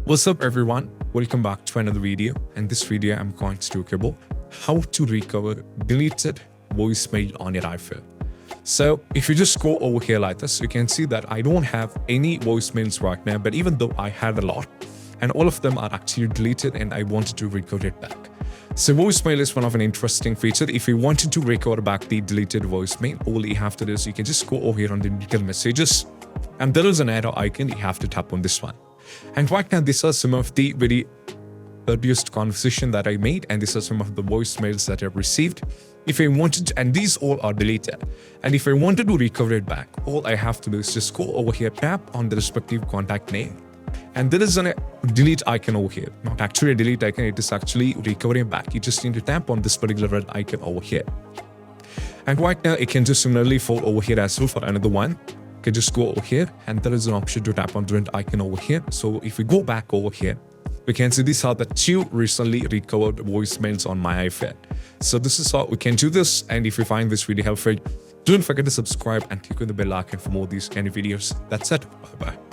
What's up everyone, welcome back to another video. In this video I'm going to talk about how to recover deleted voicemail on your iPhone. So if you just go over here like this, you can see that I don't have any voicemails right now, but even though I had a lot and all of them are actually deleted and I wanted to recover it back. So voicemail is one of an interesting feature. If you wanted to recover back the deleted voicemail, all you have to do is you can just go over here on the detailed messages and there is an arrow icon. You have to tap on this one. And right now, these are some of the very earliest conversation that I made, and these are some of the voicemails that I've received. If I wanted to, and these all are deleted, and if I wanted to recover it back, all I have to do is just go over here, tap on the respective contact name, and there is a delete icon over here. Not actually a delete icon, it is actually recovering back. You just need to tap on this particular red icon over here. And right now, it can just similarly fall over here as well for another one. You can just go over here and there is an option to tap on the red icon over here. So if we go back over here, we can see these are the 2 recently recovered voicemails on my iPhone. So this is how we can do this. And if you find this video helpful, don't forget to subscribe and click on the bell icon for more of these kind of videos. That's it. Bye bye.